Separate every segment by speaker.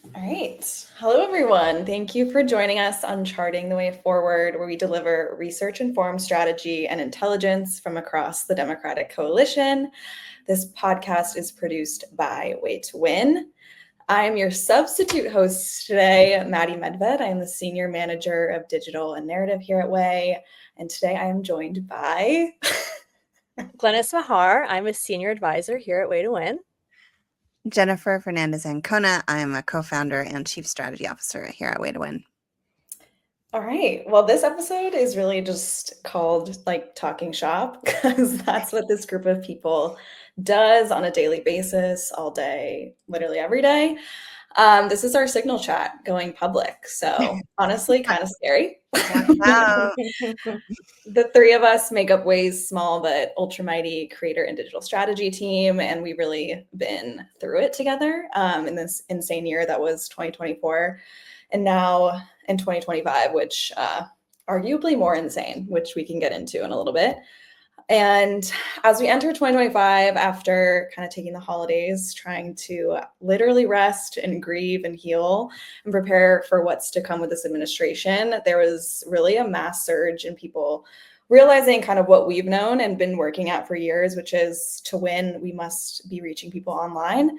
Speaker 1: All right. Hello, everyone. Thank you for joining us on Charting the Way Forward, where we deliver research-informed strategy and intelligence from across the Democratic Coalition. This podcast is produced by Way to Win. I am your substitute host today, Maddie Medved. I am the Senior Manager of Digital and Narrative here at Way. And today I am joined by...
Speaker 2: Glennis Meagher. I'm a Senior Advisor here at Way to Win.
Speaker 3: Jennifer Fernandez Ancona. I'm a co-founder and Chief Strategy Officer here at Way to Win.
Speaker 1: All right. Well, this episode is really just called like Talking Shop because that's what this group of people does on a daily basis, all day, literally every day. This is our signal chat going public. So honestly, kind of scary.
Speaker 3: Wow.
Speaker 1: The three of us make up Way's small but ultra-mighty creator and digital strategy team, and we've really been through it together in this insane year that was 2024. And now in 2025, which arguably more insane, which we can get into in a little bit. And as we enter 2025, after kind of taking the holidays, trying to literally rest and grieve and heal and prepare for what's to come with this administration, there was really a mass surge in people realizing kind of what we've known and been working at for years, which is to win, we must be reaching people online.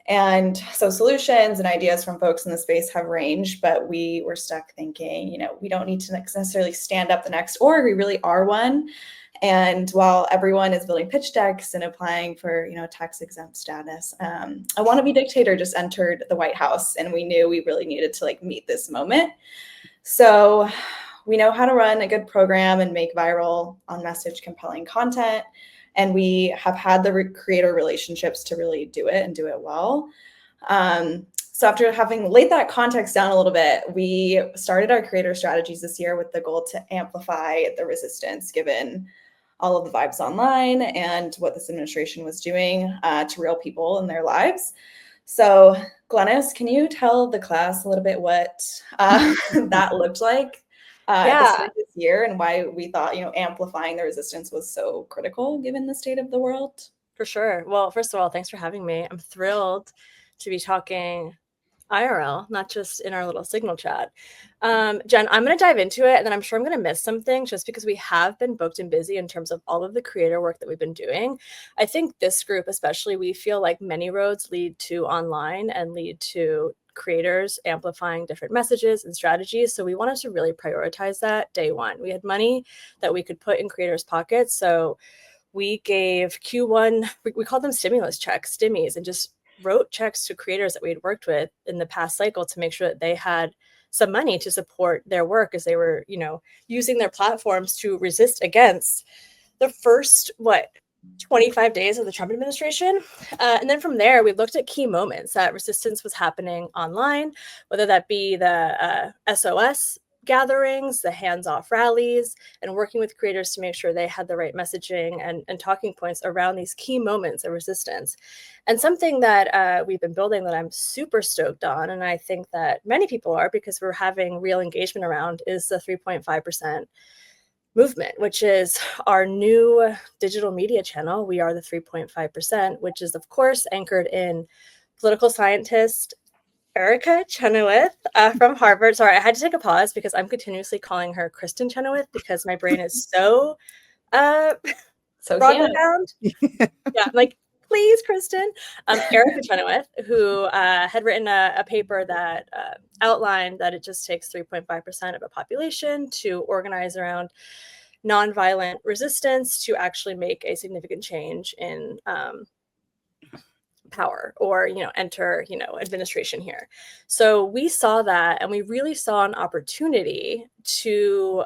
Speaker 1: And so solutions and ideas from folks in the space have ranged, but we were stuck thinking, we don't need to necessarily stand up the next org. We really are one. And while everyone is building pitch decks and applying for, tax exempt status, I Want to Be Dictator just entered the White House, and we knew we really needed to meet this moment. So we know how to run a good program and make viral on message compelling content. And we have had the creator relationships to really do it and do it well. So after having laid that context down a little bit, we started our creator strategies this year with the goal to amplify the resistance given all of the vibes online and what this administration was doing to real people in their lives. So Glennis, can you tell the class a little bit what that looked like? This year and why we thought, amplifying the resistance was so critical given the state of the world?
Speaker 2: For sure. Well, first of all, thanks for having me. I'm thrilled to be talking IRL, not just in our little signal chat. Jen, I'm going to dive into it, and then I'm sure I'm going to miss something just because we have been booked and busy in terms of all of the creator work that we've been doing. I think this group, especially, we feel like many roads lead to online and lead to creators amplifying different messages and strategies. So we wanted to really prioritize that day one. We had money that we could put in creators' pockets. So we gave Q1, we called them stimulus checks, stimmies, and just wrote checks to creators that we had worked with in the past cycle to make sure that they had some money to support their work as they were, using their platforms to resist against the first, 25 days of the Trump administration. And then from there, we looked at key moments that resistance was happening online, whether that be the SOS gatherings, the hands-off rallies, and working with creators to make sure they had the right messaging and talking points around these key moments of resistance. And something that we've been building that I'm super stoked on, and I think that many people are because we're having real engagement around, is the 3.5% movement, which is our new digital media channel. We are the 3.5%, which is, of course, anchored in political scientist Erica Chenoweth from Harvard. Sorry, I had to take a pause because I'm continuously calling her Kristen Chenoweth because my brain is so
Speaker 1: around.
Speaker 2: Yeah, like, please, Kristen. Erica Chenoweth, who had written a paper that outlined that it just takes 3.5% of a population to organize around nonviolent resistance to actually make a significant change in power or, enter, administration here. So we saw that, and we really saw an opportunity to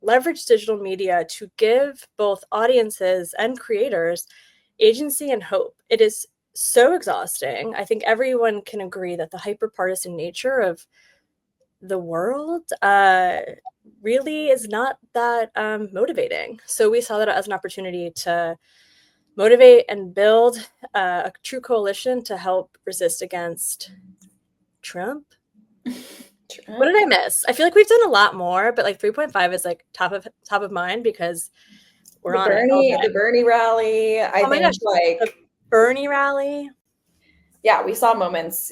Speaker 2: leverage digital media to give both audiences and creators agency and hope. It is so exhausting. I think everyone can agree that the hyper-partisan nature of the world really is not that motivating. So we saw that as an opportunity to motivate and build a true coalition to help resist against Trump. What did I miss? I feel like we've done a lot more, but 3.5 is top of mind because we're on
Speaker 1: the Bernie rally.
Speaker 2: The Bernie rally.
Speaker 1: Yeah, we saw moments,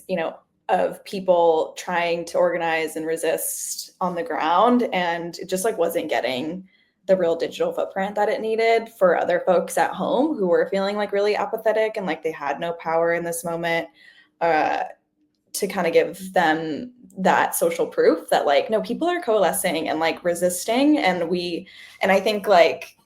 Speaker 1: of people trying to organize and resist on the ground, and it just like wasn't getting the real digital footprint that it needed for other folks at home who were feeling like really apathetic and like they had no power in this moment, to kind of give them that social proof that like, no, people are coalescing and like resisting. And I think like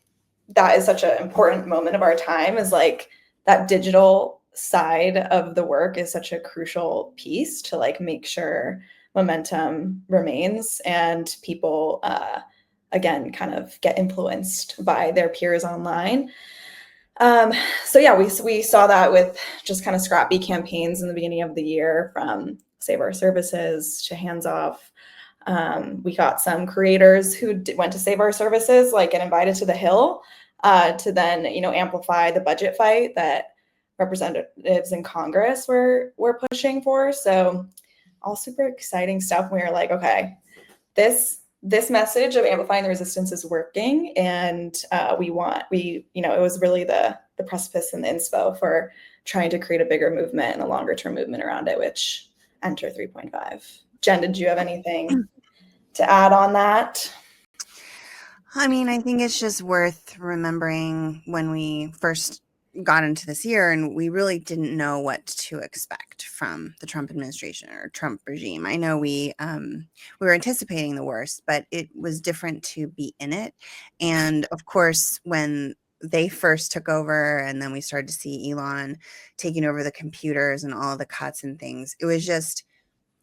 Speaker 1: that is such an important moment of our time, is like that digital side of the work is such a crucial piece to like make sure momentum remains and people, again, kind of get influenced by their peers online. So yeah, we saw that with just kind of scrappy campaigns in the beginning of the year, from Save Our Services to Hands Off. We got some creators who went to Save Our Services, like, get invited to the Hill, to then, amplify the budget fight that representatives in Congress were pushing for. So all super exciting stuff. We were like, okay, this message of amplifying the resistance is working, and it was really the precipice and the inspo for trying to create a bigger movement and a longer term movement around it, which Enter 3.5. Jen, did you have anything to add on that?
Speaker 3: I mean, I think it's just worth remembering when we first got into this year and we really didn't know what to expect from the Trump administration or Trump regime. I know we were anticipating the worst, but it was different to be in it. And of course, when they first took over and then we started to see Elon taking over the computers and all the cuts and things, it was just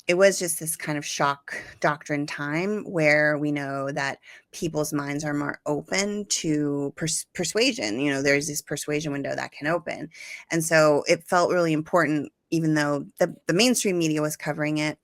Speaker 3: this kind of shock doctrine time where we know that people's minds are more open to persuasion. There's this persuasion window that can open. And so it felt really important, even though the mainstream media was covering it,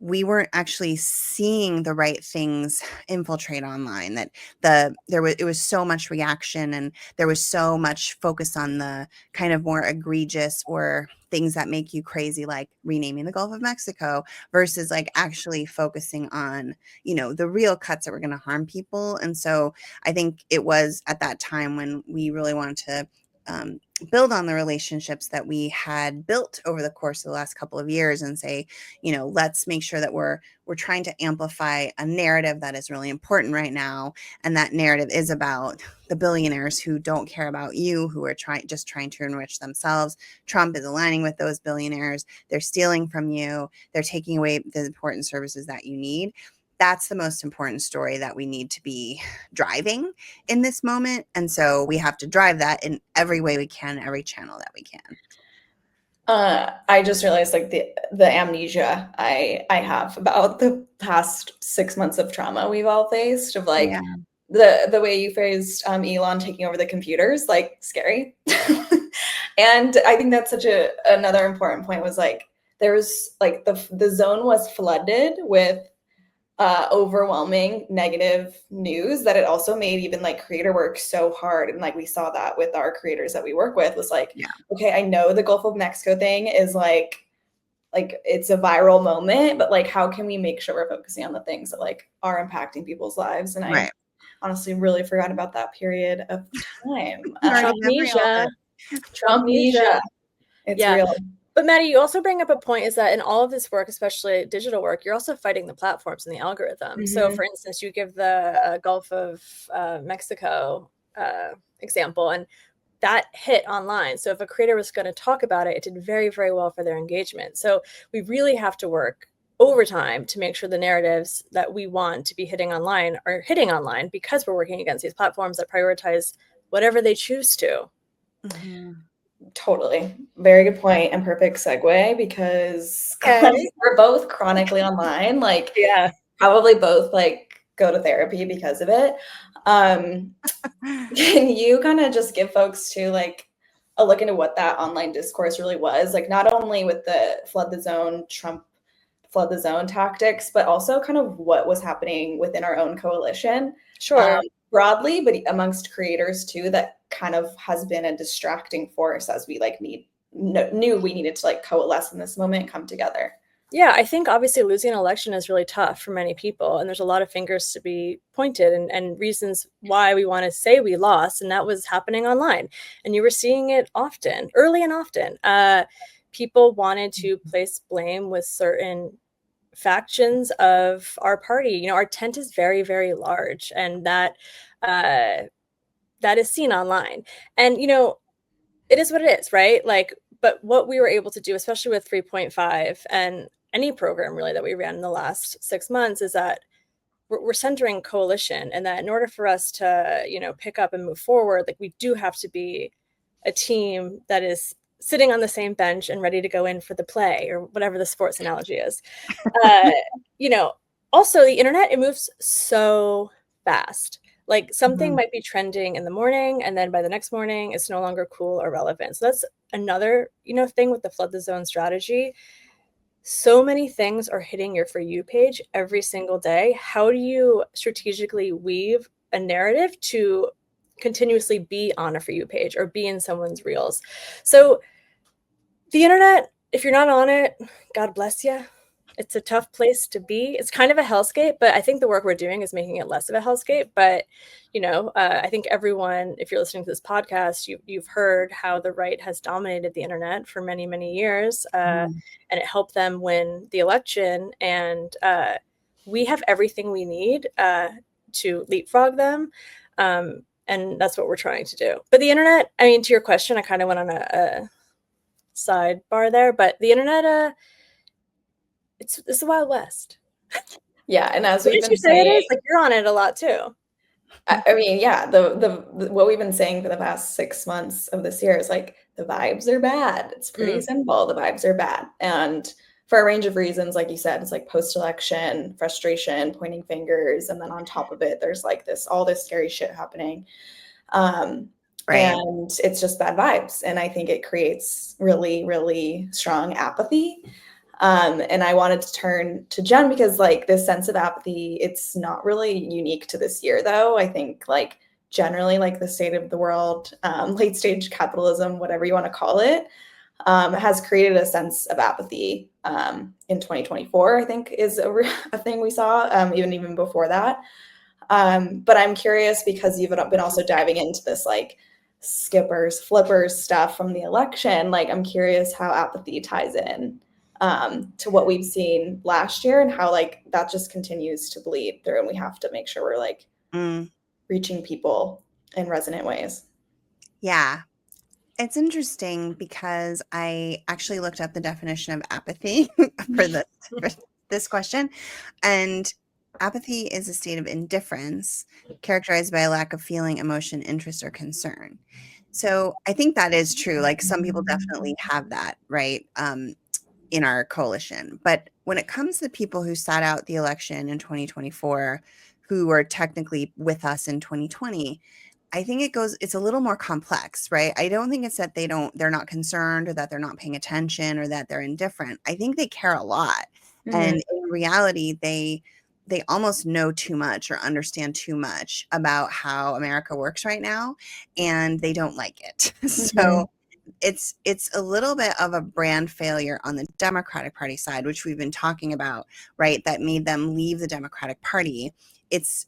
Speaker 3: we weren't actually seeing the right things infiltrate online, that it was so much reaction and there was so much focus on the kind of more egregious or things that make you crazy, like renaming the Gulf of Mexico, versus like actually focusing on, the real cuts that were going to harm people. And so I think it was at that time when we really wanted to build on the relationships that we had built over the course of the last couple of years and say, let's make sure that we're trying to amplify a narrative that is really important right now. And that narrative is about the billionaires who don't care about you, who are trying to enrich themselves. Trump is aligning with those billionaires. They're stealing from you. They're taking away the important services that you need. That's the most important story that we need to be driving in this moment. And so we have to drive that in every way we can, every channel that we can.
Speaker 1: I just realized like the amnesia I have about the past 6 months of trauma we've all faced, of like the way you phrased Elon taking over the computers, like scary. And I think that's such another important point, was like there's like the zone was flooded with overwhelming negative news that it also made even like creator work so hard. And like we saw that with our creators that we work with, was like, okay, I know the Gulf of Mexico thing is like it's a viral moment, but like how can we make sure we're focusing on the things that like are impacting people's lives? And I honestly really forgot about that period of time.
Speaker 2: Trumpnesia.
Speaker 1: It's real.
Speaker 2: But Maddie, you also bring up a point, is that in all of this work, especially digital work, you're also fighting the platforms and the algorithm. Mm-hmm. So for instance, you give the Gulf of Mexico example, and that hit online. So if a creator was going to talk about it, it did very, very well for their engagement. So we really have to work overtime to make sure the narratives that we want to be hitting online are hitting online, because we're working against these platforms that prioritize whatever they choose to.
Speaker 3: Mm-hmm.
Speaker 1: Totally. Very good point and perfect segue, because we're both chronically online, like probably both like go to therapy because of it. Can you kind of just give folks to like a look into what that online discourse really was, like not only with the Trump flood the zone tactics, but also kind of what was happening within our own coalition?
Speaker 2: Sure.
Speaker 1: Broadly, but amongst creators too, that kind of has been a distracting force as we like knew we needed to like coalesce in this moment, come together.
Speaker 2: Yeah, I think obviously losing an election is really tough for many people, and there's a lot of fingers to be pointed and reasons why we want to say we lost, and that was happening online, and you were seeing it often, early and often. people wanted to place blame with certain factions of our party. You know, our tent is very, very large, and that is seen online. And, you know, it is what it is, right? Like, but what we were able to do, especially with 3.5 and any program really that we ran in the last 6 months, is that we're centering coalition, and that in order for us to, you know, pick up and move forward, like, we do have to be a team that is sitting on the same bench and ready to go in for the play, or whatever the sports analogy is. You know, also the internet, it moves so fast. Like, something might be trending in the morning, and then by the next morning it's no longer cool or relevant. So that's another, you know, thing with the flood the zone strategy. So many things are hitting your For You page every single day. How do you strategically weave a narrative to continuously be on a For You page or be in someone's reels? So the internet, if you're not on it, God bless you. It's a tough place to be. It's kind of a hellscape, but I think the work we're doing is making it less of a hellscape. But, you know, I think everyone, if you're listening to this podcast, you've heard how the right has dominated the internet for many, many years, and it helped them win the election. And we have everything we need to leapfrog them. And that's what we're trying to do. But the internet, I mean, to your question, I kind of went on a sidebar there, but the internet, it's the Wild West.
Speaker 1: Yeah, and as
Speaker 2: What
Speaker 1: we've
Speaker 2: did
Speaker 1: been
Speaker 2: you say it
Speaker 1: saying,
Speaker 2: is? Like, you're on it a lot too.
Speaker 1: I mean, yeah, the what we've been saying for the past 6 months of this year is like the vibes are bad. It's pretty simple. The vibes are bad, and for a range of reasons, like you said, it's like post-election frustration, pointing fingers, and then on top of it, there's like all this scary shit happening.
Speaker 3: Right.
Speaker 1: And it's just bad vibes. And I think it creates really, really strong apathy. And I wanted to turn to Jen because like this sense of apathy, it's not really unique to this year though. I think like generally like the state of the world, late stage capitalism, whatever you want to call it, has created a sense of apathy in 2024, I think is a thing we saw, even before that. But I'm curious because you've been also diving into this like skippers, flippers stuff from the election. Like, I'm curious how apathy ties in to what we've seen last year and how like that just continues to bleed through. And we have to make sure we're like reaching people in resonant ways.
Speaker 3: Yeah. It's interesting because I actually looked up the definition of apathy for this question. And apathy is a state of indifference characterized by a lack of feeling, emotion, interest, or concern. So I think that is true. Like, some people definitely have that, right, in our coalition. But when it comes to people who sat out the election in 2024, who were technically with us in 2020, I think it's a little more complex, right? I don't think it's that they're not concerned, or that they're not paying attention, or that they're indifferent. I think they care a lot. And in reality, they almost know too much or understand too much about how America works right now, and they don't like it. So it's a little bit of a brand failure on the Democratic Party side, which we've been talking about, right? That made them leave the Democratic Party. It's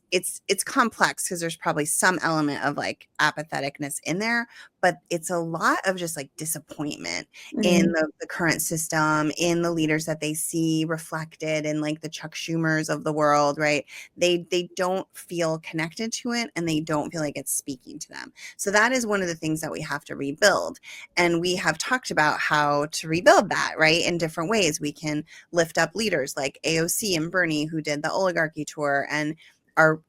Speaker 3: complex because there's probably some element of like apatheticness in there, but it's a lot of just like disappointment in the current system, in the leaders that they see reflected in like the Chuck Schumers of the world, right? They don't feel connected to it, and they don't feel like it's speaking to them. So that is one of the things that we have to rebuild. And we have talked about how to rebuild that, right? In different ways. We can lift up leaders like AOC and Bernie, who did the oligarchy tour, and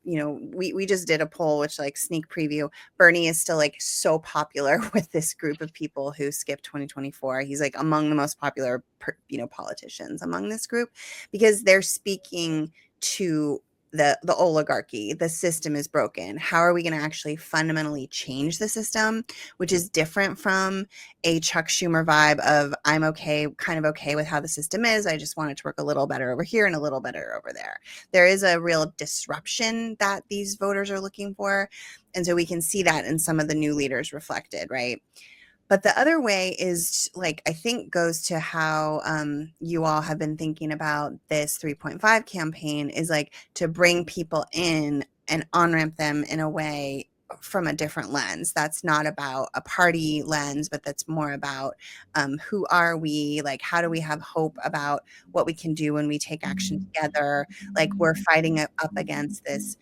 Speaker 3: we just did a poll, which, like, sneak preview, Bernie is still like so popular with this group of people who skipped 2024. He's like among the most popular politicians among this group, because they're speaking to the oligarchy. The system is broken. How are we going to actually fundamentally change the system, which is different from a Chuck Schumer vibe of I'm kind of okay with how the system is. I just want it to work a little better over here and a little better over there. There is a real disruption that these voters are looking for. And so we can see that in some of the new leaders reflected, right? But the other way is, like, I think goes to how you all have been thinking about this 3.5 campaign, is like to bring people in and on-ramp them in a way from a different lens. That's not about a party lens, but that's more about who are we? Like, how do we have hope about what we can do when we take action together? Like, we're fighting up against this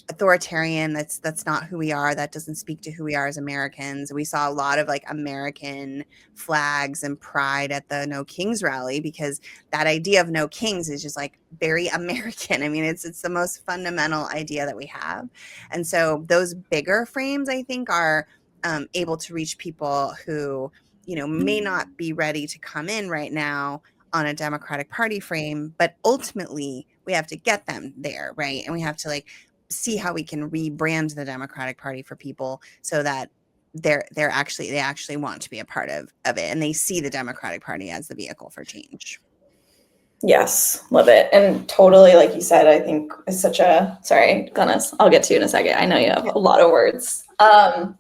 Speaker 3: authoritarian. That's not who we are. That doesn't speak to who we are as Americans. We saw a lot of like American flags and pride at the No Kings rally, because that idea of no kings is just like very American. I mean, it's the most fundamental idea that we have. And so those bigger frames, I think, are able to reach people who, may not be ready to come in right now on a Democratic Party frame, but ultimately we have to get them there, right? And we have to like see how we can rebrand the Democratic Party for people so that they actually want to be a part of it, and they see the Democratic Party as the vehicle for change.
Speaker 1: Yes, love it. And totally, like you said, I think is such a, sorry, Glennis, I'll get to you in a second. I know you have a lot of words. But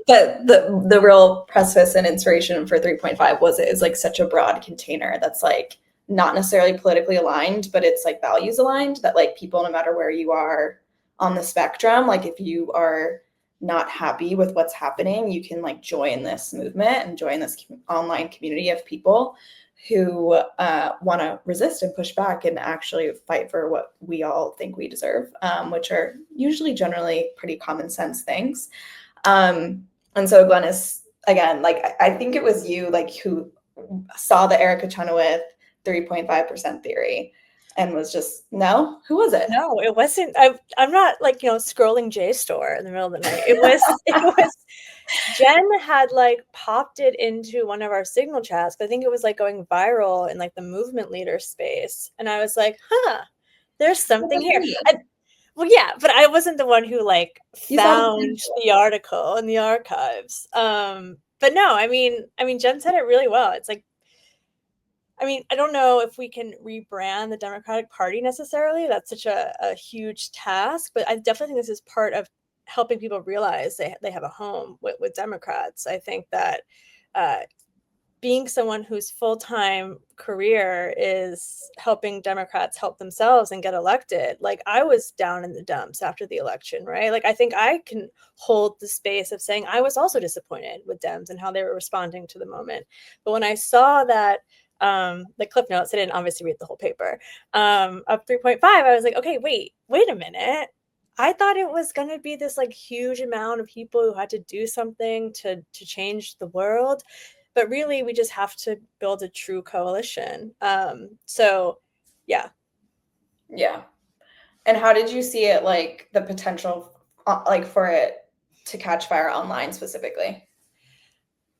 Speaker 1: the real precipice and inspiration for 3.5 is like such a broad container that's like not necessarily politically aligned, but it's like values aligned, that like people, no matter where you are on the spectrum, like if you are not happy with what's happening, you can like join this movement and join this online community of people who want to resist and push back and actually fight for what we all think we deserve, which are usually generally pretty common sense things. And so Glennis, again, like I think it was you like who saw the Erica Chenoweth 3.5% theory and was just, no, who was it?
Speaker 2: No, it wasn't. I'm not like, scrolling JSTOR in the middle of the night. It was Jen had like popped it into one of our signal chats. I think it was like going viral in like the movement leader space. And I was like, there's something here. Well, yeah, but I wasn't the one who like found the article in the archives. But no, I mean, Jen said it really well. It's like, I don't know if we can rebrand the Democratic Party necessarily. That's such a huge task, but I definitely think this is part of helping people realize they have a home with Democrats. I think that being someone whose full-time career is helping Democrats help themselves and get elected, like I was down in the dumps after the election, right? Like I think I can hold the space of saying I was also disappointed with Dems and how they were responding to the moment. But when I saw that the clip notes, I didn't obviously read the whole paper, of 3.5, I was like, okay, wait a minute. I thought it was going to be this like huge amount of people who had to do something to change the world. But really, we just have to build a true coalition. So, yeah.
Speaker 1: Yeah. And how did you see it, like the potential, like for it to catch fire online specifically?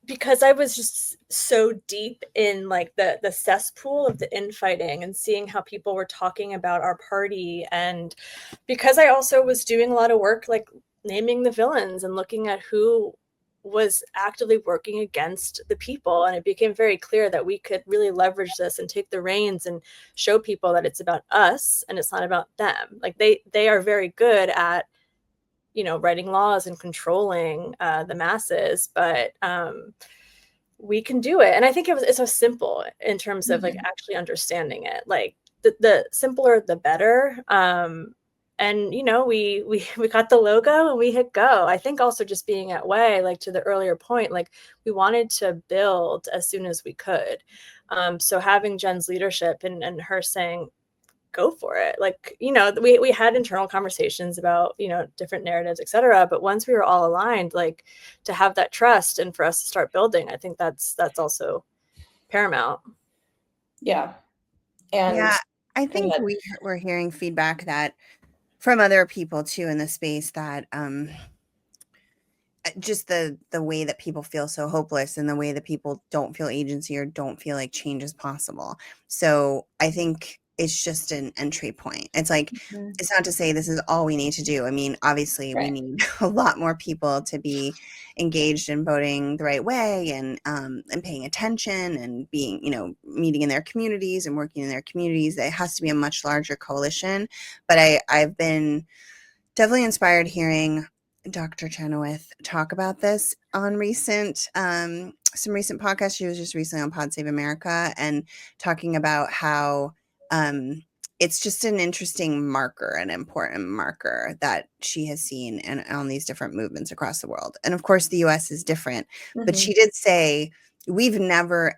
Speaker 2: Because I was just so deep in like the cesspool of the infighting and seeing how people were talking about our party. And because I also was doing a lot of work, like naming the villains and looking at who was actively working against the people. And it became very clear that we could really leverage this and take the reins and show people that it's about us and it's not about them. Like they are very good at, writing laws and controlling the masses, but we can do it. And I think it's so simple in terms of like actually understanding it. Like the simpler, the better. And we got the logo and we hit go. I think also just being at Way, like to the earlier point, like we wanted to build as soon as we could. So having Jen's leadership and her saying, go for it. Like, we had internal conversations about, different narratives, et cetera. But once we were all aligned, like to have that trust and for us to start building, I think that's also paramount.
Speaker 1: Yeah. And
Speaker 3: yeah, I think we're hearing feedback that from other people too in the space that just the way that people feel so hopeless and the way that people don't feel agency or don't feel like change is possible. So I think it's just an entry point. It's like, it's not to say this is all we need to do. I mean, obviously we need a lot more people to be engaged in voting the right way and paying attention and being, meeting in their communities and working in their communities. It has to be a much larger coalition. But I've been definitely inspired hearing Dr. Chenoweth talk about this on some recent podcasts. She was just recently on Pod Save America and talking about how it's just an interesting marker, an important marker that she has seen and on these different movements across the world. And of course, the US is different, but she did say we've never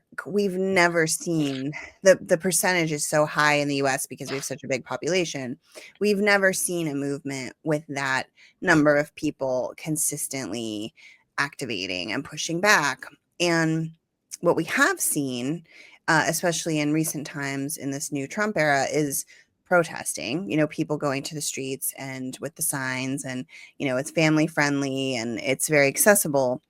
Speaker 3: seen the percentage is so high in the US because we have such a big population. We've never seen a movement with that number of people consistently activating and pushing back. And what we have seen, especially in recent times in this new Trump era, is protesting, people going to the streets and with the signs, and, it's family friendly and it's very accessible.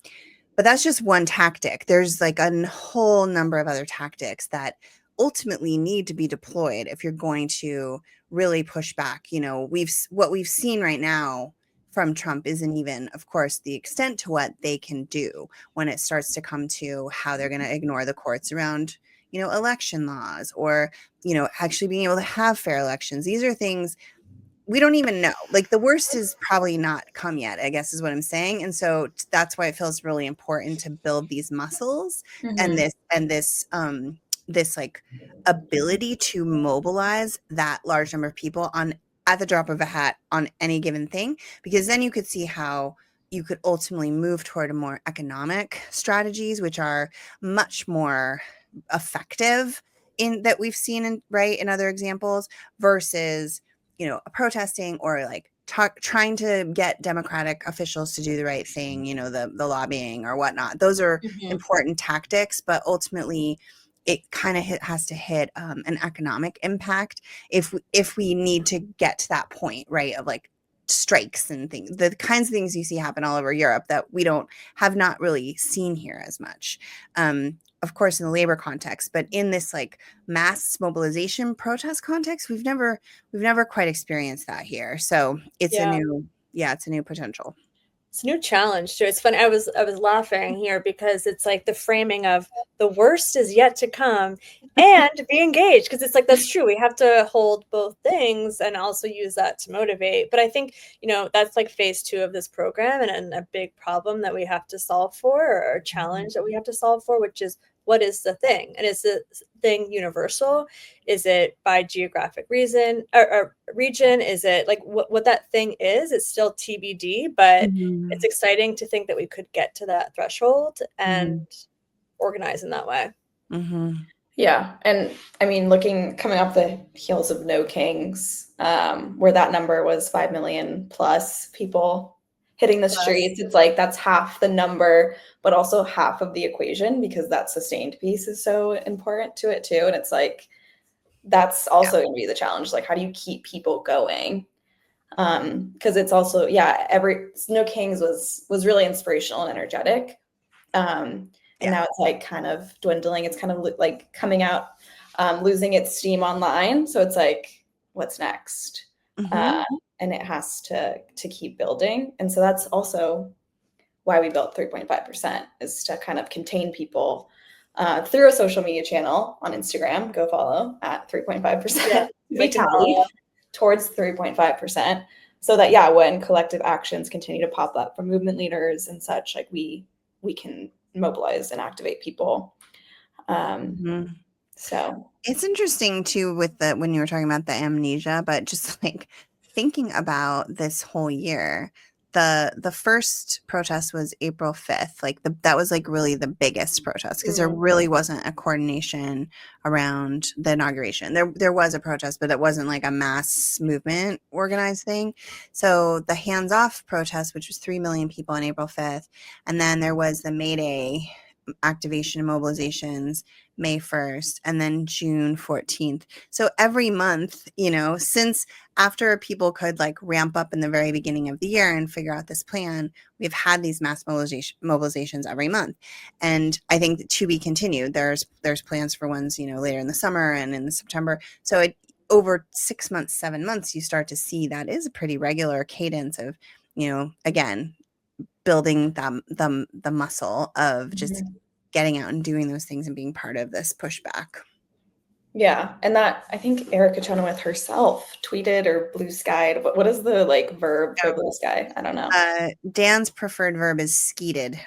Speaker 3: But that's just one tactic. There's like a whole number of other tactics that ultimately need to be deployed if you're going to really push back. What we've seen right now from Trump isn't even, of course, the extent to what they can do when it starts to come to how they're going to ignore the courts around, election laws, or, actually being able to have fair elections. These are things we don't even know. Like, the worst is probably not come yet, I guess is what I'm saying. And so that's why it feels really important to build these muscles and this like ability to mobilize that large number of people on at the drop of a hat on any given thing, because then you could see how you could ultimately move toward a more economic strategies, which are much more effective in that we've seen in other examples, versus protesting or like trying to get Democratic officials to do the right thing, the lobbying or whatnot. Those are important tactics, but ultimately it kind of has to hit an economic impact if we need to get to that point, right, of like strikes and things, the kinds of things you see happen all over Europe that we have not really seen here as much. Of course, in the labor context, but in this like mass mobilization protest context, we've never quite experienced that here. So it's a new potential.
Speaker 2: It's a new challenge too. It's funny. I was laughing here because it's like the framing of the worst is yet to come and be engaged, because it's like, that's true. We have to hold both things and also use that to motivate. But I think, that's like phase 2 of this program, and a big problem that we have to solve for, or a challenge that we have to solve for, which is, what is the thing? And is the thing universal? Is it by geographic reason or region? Is it like what that thing is? It's still TBD, but it's exciting to think that we could get to that threshold and organize in that way.
Speaker 1: Yeah. And I mean, coming off the heels of No Kings, where that number was 5 million plus people hitting the streets, it's like that's half the number, but also half of the equation, because that sustained piece is so important to it too. And it's like, that's also going to be the challenge. Like, how do you keep people going? Because it's also, No Kings was really inspirational and energetic. And now it's like kind of dwindling. It's kind of like coming out, losing its steam online. So it's like, what's next? And it has to keep building. And so that's also why we built 3.5%, is to kind of contain people through a social media channel on Instagram. Go follow at 3.5%. We tally towards 3.5%. So that, when collective actions continue to pop up from movement leaders and such, like we can mobilize and activate people. So
Speaker 3: it's interesting too with when you were talking about the amnesia, but just like thinking about this whole year, the first protest was April 5th. Like that was like really the biggest protest, because there really wasn't a coordination around the inauguration. There was a protest, but it wasn't like a mass movement organized thing. So the hands off protest, which was 3 million people on April 5th. And then there was the May Day activation and mobilizations May 1st, and then June 14th. So every month, since after people could like ramp up in the very beginning of the year and figure out this plan, we've had these mass mobilizations every month. And I think to be continued. There's plans for ones, later in the summer and in the September. So over 6 months, 7 months, you start to see that is a pretty regular cadence of, again, building the muscle of just getting out and doing those things and being part of this pushback.
Speaker 1: Yeah. And that, I think Erica Chenoweth herself tweeted or blue skied. What is the like verb for blue sky? I don't know.
Speaker 3: Dan's preferred verb is skeeted.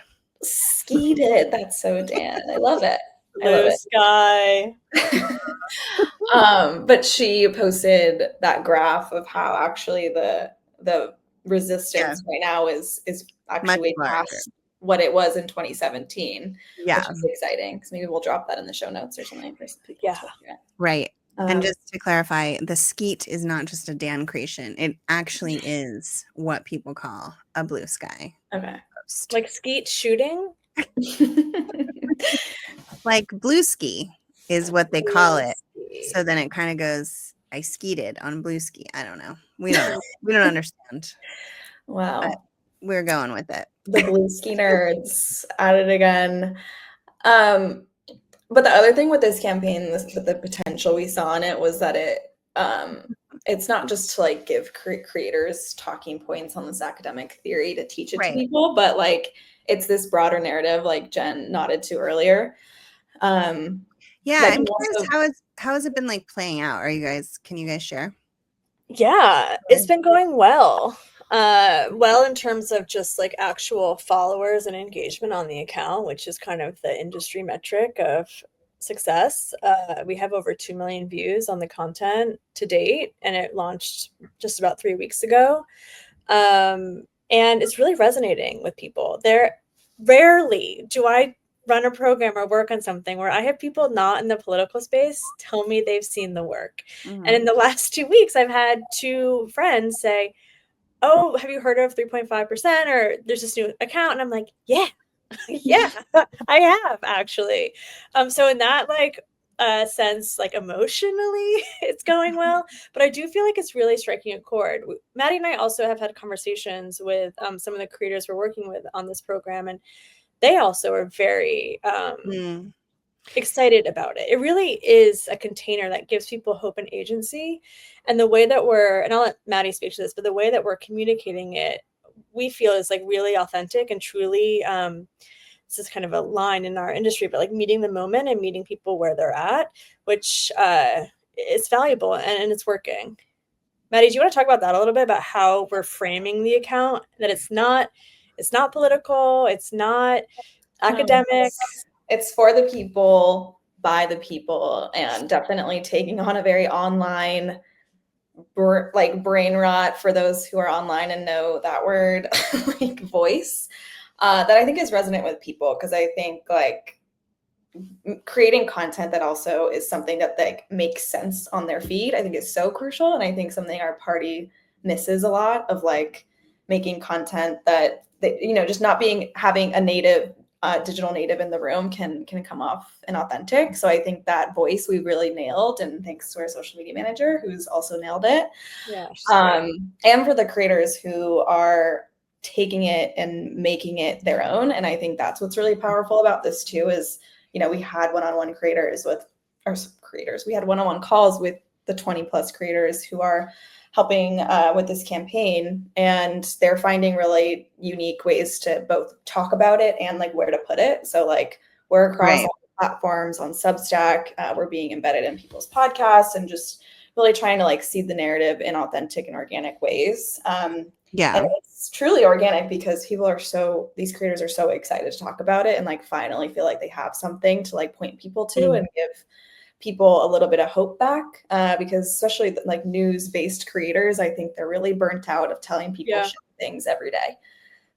Speaker 1: Skeeted. That's so Dan. I love it.
Speaker 2: Blue sky.
Speaker 1: But she posted that graph of how actually the resistance right now is actually
Speaker 3: Much
Speaker 1: way
Speaker 3: larger.
Speaker 1: past what it was in 2017,
Speaker 3: Yeah.
Speaker 1: which is exciting. Because maybe we'll drop that in the show notes or something for people
Speaker 2: Yeah.
Speaker 1: to look at.
Speaker 3: Right. And
Speaker 1: Um,
Speaker 3: just to clarify, the skeet is not just a Dan creation. It actually is what people call a blue sky
Speaker 1: okay.
Speaker 3: post.
Speaker 2: Like skeet shooting.
Speaker 3: Like blue ski is what they call it.
Speaker 2: Blue
Speaker 3: So then it kind of goes, I skeeted on blue ski. I don't know. We don't know. We don't understand.
Speaker 1: Wow.
Speaker 3: We're going with it.
Speaker 1: The blue ski nerds at it again. But the other thing with this campaign, with the potential we saw in it, was that it's not just to like give creators talking points on this academic theory to teach it to
Speaker 3: Right.
Speaker 1: people, but like it's this broader narrative, like Jen nodded to earlier.
Speaker 3: Yeah,
Speaker 1: that
Speaker 3: I'm
Speaker 1: can
Speaker 3: curious
Speaker 1: also-
Speaker 3: how has it been like playing out? Can you guys share?
Speaker 2: Yeah, it's been going well. Well, in terms of just like actual followers and engagement on the account, which is kind of the industry metric of success. We have over 2 million views on the content to date, and it launched just about 3 weeks ago. And it's really resonating with people. There rarely do I run a program or work on something where I have people not in the political space tell me they've seen the work. And in the last 2 weeks, I've had 2 friends say, "Oh, have you heard of 3.5%? Or there's this new account." And I'm like, "Yeah, yeah, I have actually." So in that like sense, like emotionally, it's going well. But I do feel like it's really striking a chord. Maddie and I also have had conversations with some of the creators we're working with on this program, and they also are very excited about it. It really is a container that gives people hope and agency. And the way that and I'll let Maddie speak to this, but the way that we're communicating it, we feel is like really authentic and truly, this is kind of a line in our industry, but like meeting the moment and meeting people where they're at, which is valuable and it's working. Maddie, do you want to talk about that a little bit, about how we're framing the account, that it's not political, it's not academic.
Speaker 1: It's for the people, by the people, and definitely taking on a very online like brain rot, for those who are online and know that word, like voice, that I think is resonant with people, because I think like creating content that also is something that like makes sense on their feed, I think is so crucial. And I think something our party misses a lot, of like making content that just not having a native digital native in the room can come off inauthentic. So I think that voice we really nailed, and thanks to our social media manager who's also nailed it.
Speaker 2: Yeah.
Speaker 1: And for the creators who are taking it and making it their own. And I think that's what's really powerful about this too, is we had one-on-one we had one-on-one calls with the 20 plus creators who are helping with this campaign, and they're finding really unique ways to both talk about it and like where to put it. So like we're across all the platforms on Substack, we're being embedded in people's podcasts, and just really trying to like seed the narrative in authentic and organic ways. And it's truly organic because these creators are so excited to talk about it and like finally feel like they have something to like point people to and give people a little bit of hope back, because especially like news-based creators, I think they're really burnt out of telling people things every day.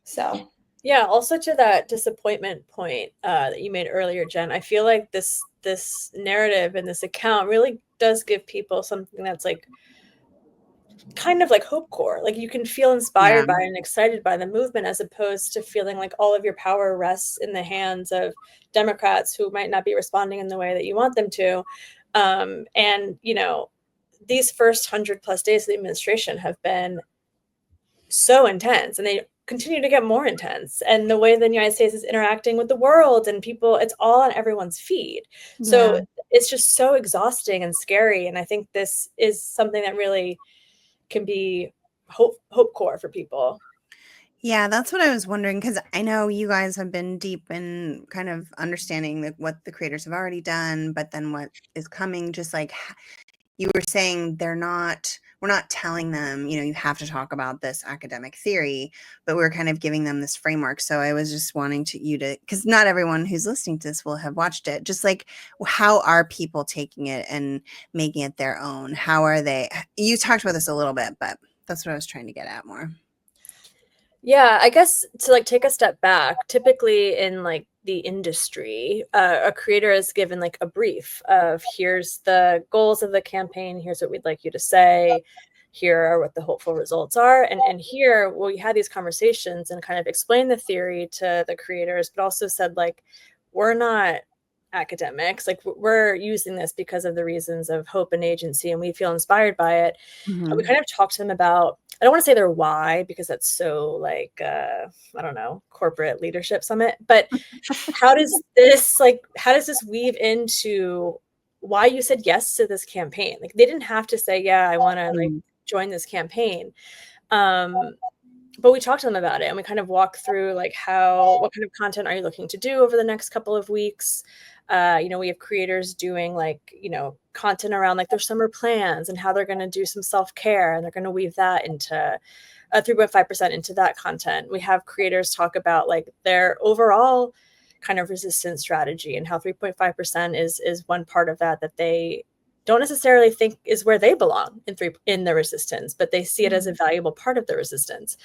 Speaker 1: So
Speaker 2: yeah, also to that disappointment point that you made earlier, Jen, I feel like this narrative and this account really does give people something that's like kind of like hope core. Like you can feel inspired by and excited by the movement, as opposed to feeling like all of your power rests in the hands of Democrats who might not be responding in the way that you want them to. And these first 100+ days of the administration have been so intense, and they continue to get more intense. And the way the United States is interacting with the world and people, it's all on everyone's feed. So it's just so exhausting and scary. And I think this is something that really can be hope core for people.
Speaker 3: Yeah, that's what I was wondering, because I know you guys have been deep in kind of understanding what the creators have already done, but then what is coming. Just like you were saying, they're not telling them, you have to talk about this academic theory, but we're kind of giving them this framework. So I was just wanting because not everyone who's listening to this will have watched it. Just like, how are people taking it and making it their own? How are they? You talked about this a little bit, but that's what I was trying to get at more.
Speaker 2: Yeah, I guess to like take a step back, typically in like the industry, a creator is given like a brief of here's the goals of the campaign, here's what we'd like you to say, here are what the hopeful results are. And here we had these conversations and kind of explained the theory to the creators, but also said like, we're not academics, like we're using this because of the reasons of hope and agency, and we feel inspired by it. And we kind of talked to them about, I don't want to say their why because that's so like I don't know, corporate leadership summit, but how does this weave into why you said yes to this campaign? Like they didn't have to say, yeah, I want to like join this campaign. But we talked to them about it, and we kind of walked through like what kind of content are you looking to do over the next couple of weeks? We have creators doing like, content around like their summer plans and how they're going to do some self-care, and they're going to weave that into 3.5% into that content. We have creators talk about like their overall kind of resistance strategy and how 3.5% is one part of that they don't necessarily think is where they belong in the resistance, but they see it as a valuable part of the resistance.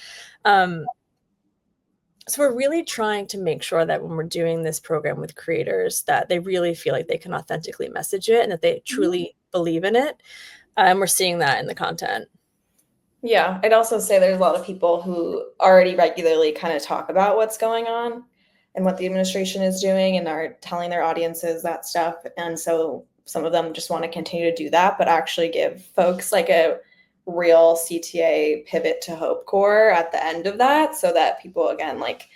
Speaker 2: So we're really trying to make sure that when we're doing this program with creators, that they really feel like they can authentically message it and that they truly believe in it. And we're seeing that in the content.
Speaker 1: Yeah, I'd also say there's a lot of people who already regularly kind of talk about what's going on and what the administration is doing and are telling their audiences that stuff. And so some of them just want to continue to do that, but actually give folks like a real CTA pivot to hope core at the end of that, so that people again like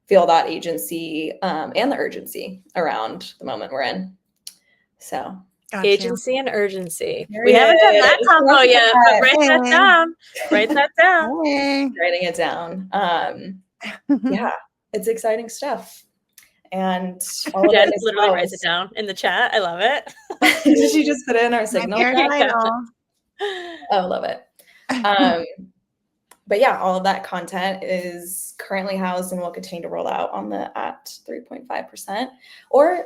Speaker 1: feel that agency and the urgency around the moment we're in. So
Speaker 3: Gotcha.
Speaker 2: Agency and urgency. We haven't done that combo yet, but write that down. Write that down.
Speaker 1: Writing it down. Yeah, it's exciting stuff. And all of
Speaker 2: Jen
Speaker 1: it
Speaker 2: literally writes it down in the chat. I love it.
Speaker 1: Did she just put it in our signal? Oh, love it. But yeah, all of that content is currently housed and will continue to roll out on the at 3.5%, or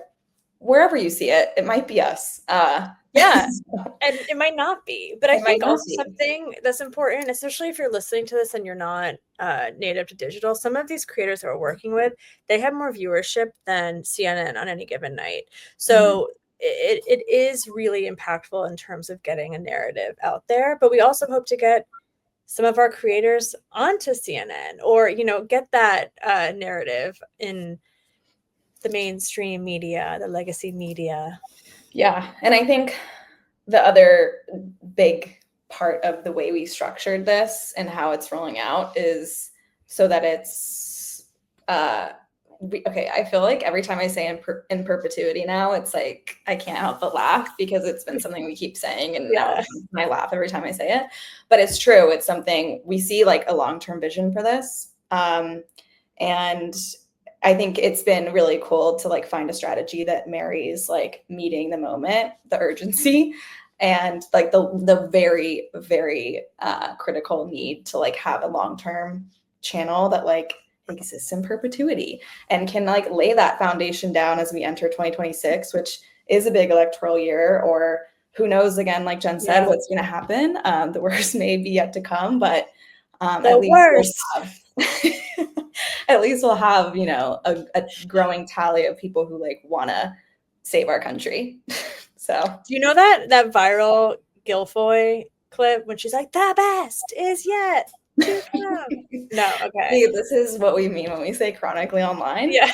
Speaker 1: wherever you see it. It might be us.
Speaker 2: Yeah, and it might not be, but I think also something that's important, especially if you're listening to this and you're not native to digital, some of these creators that we're working with, they have more viewership than CNN on any given night. So it is really impactful in terms of getting a narrative out there, but we also hope to get some of our creators onto CNN or, get that narrative in the mainstream media, the legacy media.
Speaker 1: Yeah. And I think the other big part of the way we structured this and how it's rolling out is so that it's, I feel like every time I say in perpetuity now, it's like, I can't help but laugh because it's been something we keep saying and now I laugh every time I say it, but it's true. It's something we see like a long-term vision for this. And I think it's been really cool to like find a strategy that marries like meeting the moment, the urgency, and like the very, very critical need to like have a long-term channel that like exists in perpetuity and can like lay that foundation down as we enter 2026, which is a big electoral year, or who knows, again, like Jen said, what's going to happen. The worst may be yet to come, but at least at least we'll have, a growing tally of people who like want to save our country. So
Speaker 2: do you know that viral Guilfoyle clip when she's like, the best is yet to come? No, okay.
Speaker 1: See, this is what we mean when we say chronically online.
Speaker 2: Yeah.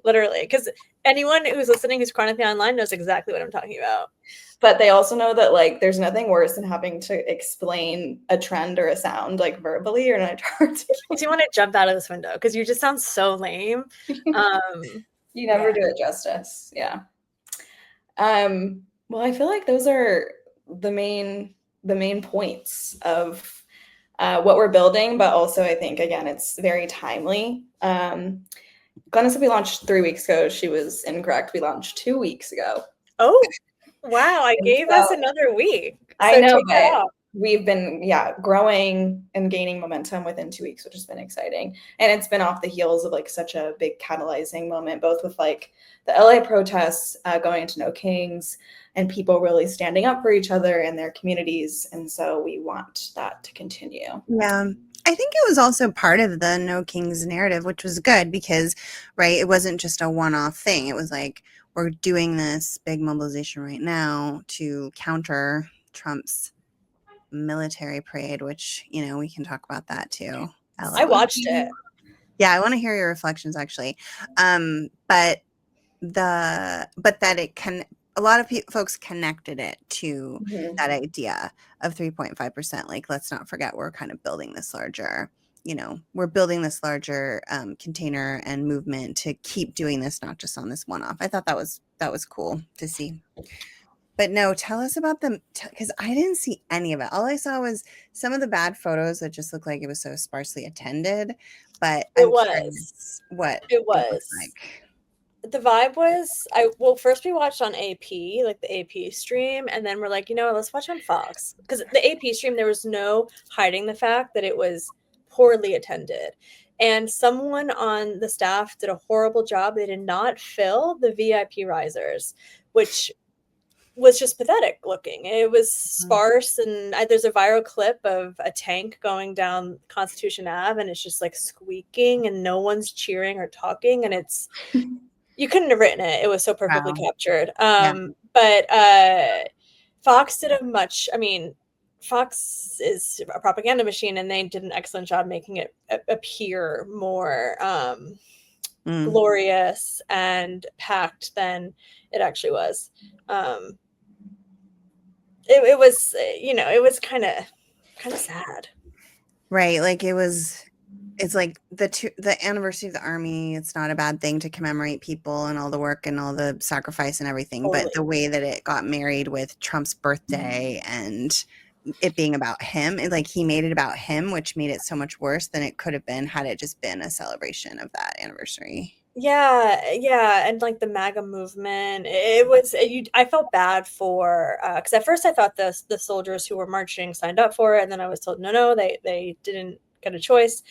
Speaker 2: Literally, because anyone who's listening who's chronically online knows exactly what I'm talking about.
Speaker 1: But they also know that like there's nothing worse than having to explain a trend or a sound like verbally or not articulate.
Speaker 2: Do you want to jump out of this window? Because you just sound so lame.
Speaker 1: You never do it justice. Yeah. Well, I feel like those are the main points of what we're building, but also I think again it's very timely. Glennis said we launched 3 weeks ago. She was incorrect. We launched 2 weeks ago.
Speaker 2: Oh, Wow, I
Speaker 1: And
Speaker 2: gave
Speaker 1: so
Speaker 2: us another week.
Speaker 1: I
Speaker 2: So
Speaker 1: know,
Speaker 2: take that
Speaker 1: but
Speaker 2: off.
Speaker 1: we've been, growing and gaining momentum within 2 weeks, which has been exciting. And it's been off the heels of like such a big catalyzing moment, both with like the LA protests going into No Kings and people really standing up for each other and their communities. And so we want that to continue.
Speaker 3: Yeah. I think it was also part of the No Kings narrative, which was good because, right, it wasn't just a one-off thing. It was like, we're doing this big mobilization right now to counter Trump's military parade, which, we can talk about that too.
Speaker 2: I watched it.
Speaker 3: Yeah, I want to hear your reflections actually. But that it can, a lot of folks connected it to
Speaker 1: Mhm.
Speaker 3: that idea of 3.5%. Like, let's not forget, we're kind of building this larger, we're building this larger container and movement to keep doing this, not just on this one off. I thought that was cool to see. But no, tell us about them, because I didn't see any of it. All I saw was some of the bad photos that just looked like it was so sparsely attended. But
Speaker 2: It
Speaker 3: I'm
Speaker 2: was.
Speaker 3: curious what
Speaker 2: It
Speaker 3: it looked
Speaker 2: was.
Speaker 3: like.
Speaker 2: The vibe was first we watched on AP, like the AP stream, and then we're like, you know what, let's watch on Fox. Because the AP stream, there was no hiding the fact that it was poorly attended. And someone on the staff did a horrible job. They did not fill the VIP risers, which was just pathetic looking. It was sparse, and there's a viral clip of a tank going down Constitution Ave, and it's just like squeaking, and no one's cheering or talking, and it's you couldn't have written it. It was so perfectly
Speaker 3: Wow.
Speaker 2: captured.
Speaker 3: Yeah.
Speaker 2: But Fox did a much. I mean, Fox is a propaganda machine, and they did an excellent job making it appear more glorious and packed than it actually was. It was, it was kind of sad.
Speaker 3: Right. Like it's like the anniversary of the army. It's not a bad thing to commemorate people and all the work and all the sacrifice and everything.
Speaker 2: Totally.
Speaker 3: But the way that it got married with Trump's birthday and it being about him, like he made it about him, which made it so much worse than it could have been had it just been a celebration of that anniversary.
Speaker 2: Yeah, and like the MAGA movement, it was. I felt bad for because at first I thought the soldiers who were marching signed up for it, and then I was told no, they didn't get a choice.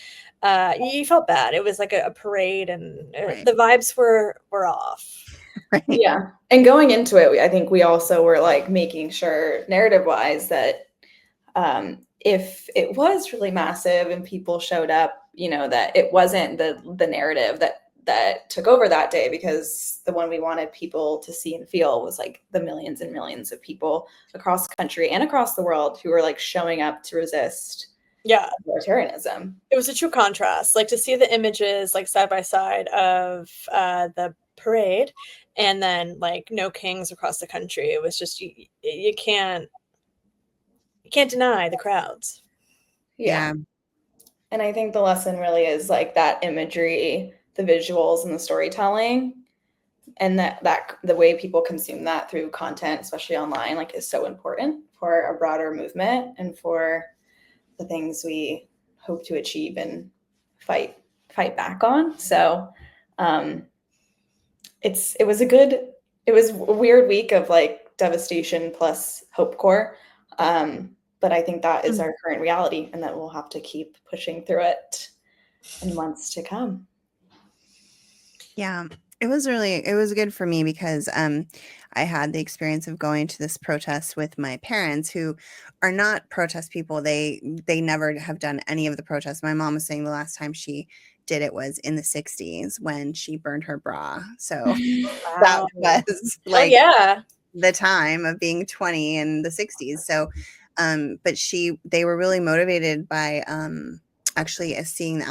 Speaker 2: You felt bad. It was like a parade, and
Speaker 3: Right.
Speaker 2: the vibes were off.
Speaker 3: Right.
Speaker 1: Yeah. And going into it, I think we also were like making sure narrative wise that if it was really massive and people showed up, that it wasn't the narrative that took over that day, because the one we wanted people to see and feel was like the millions and millions of people across the country and across the world who were like showing up to resist authoritarianism.
Speaker 2: It was a true contrast, like to see the images like side by side of the parade and then like No Kings across the country. It was just you can't deny the crowds.
Speaker 3: Yeah.
Speaker 1: And I think the lesson really is like that imagery, the visuals and the storytelling, and that the way people consume that through content, especially online, like is so important for a broader movement and for the things we hope to achieve and fight back on. So it was a weird week of like devastation plus hope core. But I think that is our current reality, and that we'll have to keep pushing through it in months to come.
Speaker 3: Yeah, it was good for me because I had the experience of going to this protest with my parents, who are not protest people. They never have done any of the protests. My mom was saying the last time she did it was in the 60s when she burned her bra. So that was like the time of being 20 in the 60s. So but they were really motivated by actually seeing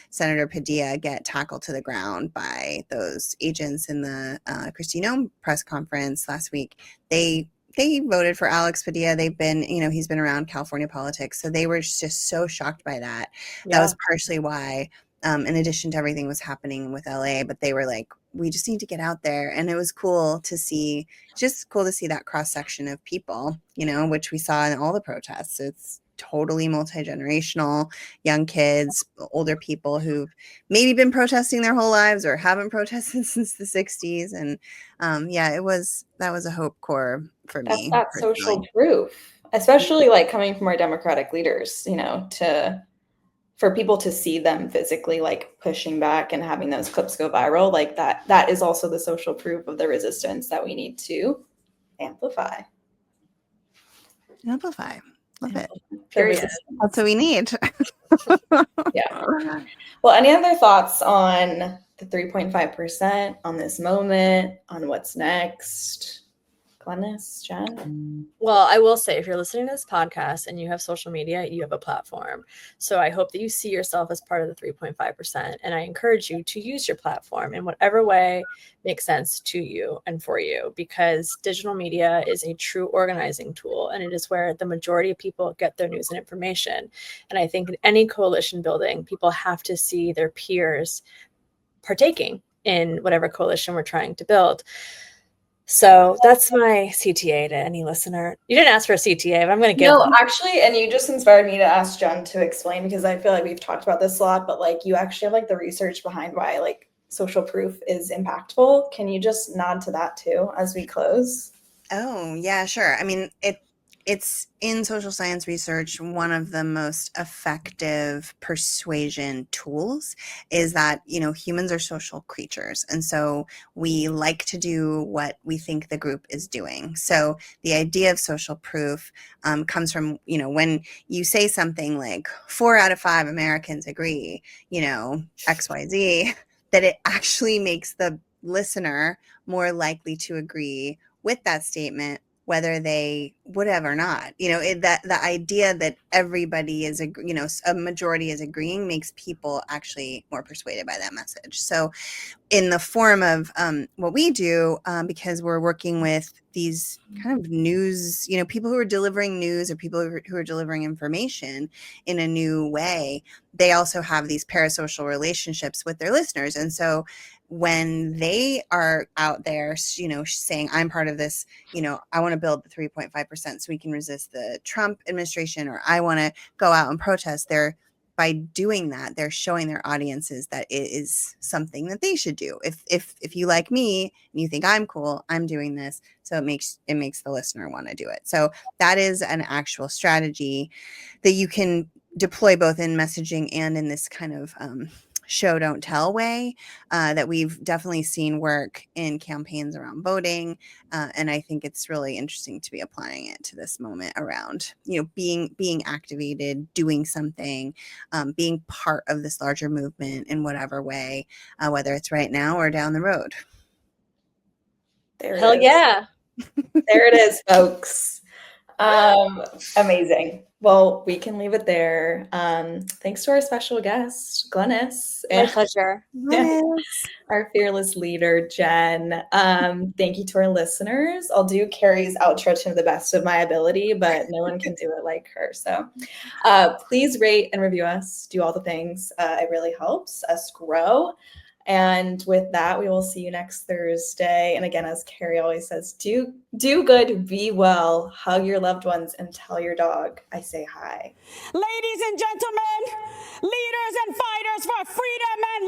Speaker 3: Senator Padilla get tackled to the ground by those agents in the Kristi Noem press conference last week. They voted for Alex Padilla. They've been, he's been around California politics. So they were just so shocked by that. That was partially why, in addition to everything was happening with LA, but they were like, we just need to get out there. And it was cool to see that cross section of people, which we saw in all the protests. totally multi-generational, young kids, older people who've maybe been protesting their whole lives or haven't protested since the 60s. And that was a hope core for
Speaker 1: That's
Speaker 3: me
Speaker 1: that
Speaker 3: personally.
Speaker 1: social proof, especially like coming from our democratic leaders, for people to see them physically like pushing back and having those clips go viral, like that is also the social proof of the resistance that we need to amplify.
Speaker 3: Amplify. Love it.
Speaker 2: Period.
Speaker 3: That's what we need.
Speaker 1: Yeah. Well, any other thoughts on the 3.5%, on this moment, on what's next? Glennis, Jen?
Speaker 2: Well, I will say, if you're listening to this podcast and you have social media, you have a platform. So I hope that you see yourself as part of the 3.5%. And I encourage you to use your platform in whatever way makes sense to you and for you, because digital media is a true organizing tool, and it is where the majority of people get their news and information. And I think in any coalition building, people have to see their peers partaking in whatever coalition we're trying to build. So that's my CTA to any listener. You didn't ask for a CTA, but I'm going to give one.
Speaker 1: Actually, and you just inspired me to ask Jen to explain, because I feel like we've talked about this a lot, but like you actually have like the research behind why like social proof is impactful. Can you just nod to that too as we close?
Speaker 3: Oh, yeah, sure. I mean, it's in social science research, one of the most effective persuasion tools is that, humans are social creatures. And so we like to do what we think the group is doing. So the idea of social proof comes from, when you say something like 4 out of 5 Americans agree, XYZ, that it actually makes the listener more likely to agree with that statement, whether they would have or not. That the idea that everybody is, a majority is agreeing makes people actually more persuaded by that message. So in the form of what we do, because we're working with these kind of news, people who are delivering news or people who are delivering information in a new way, they also have these parasocial relationships with their listeners. And so when they are out there, saying, I'm part of this, I want to build the 3.5% so we can resist the Trump administration, or I want to go out and protest, by doing that, they're showing their audiences that it is something that they should do. If you like me and you think I'm cool, I'm doing this. So it makes the listener want to do it. So that is an actual strategy that you can deploy both in messaging and in this kind of show don't tell way that we've definitely seen work in campaigns around voting, and I think it's really interesting to be applying it to this moment around being activated, doing something, being part of this larger movement in whatever way, whether it's right now or down the road.
Speaker 1: There
Speaker 2: Hell
Speaker 1: it is.
Speaker 2: yeah.
Speaker 1: There it is, folks. Amazing. Well, we can leave it there. Thanks to our special guest, Glennis.
Speaker 2: My pleasure.
Speaker 1: Our fearless leader, Jen. Thank you to our listeners. I'll do Carrie's outro to the best of my ability, but no one can do it like her. So please rate and review us. Do all the things. It really helps us grow. And with that, we will see you next Thursday. And again, as Carrie always says, do good, be well, hug your loved ones, and tell your dog I say hi.
Speaker 4: Ladies and gentlemen, leaders and fighters for freedom and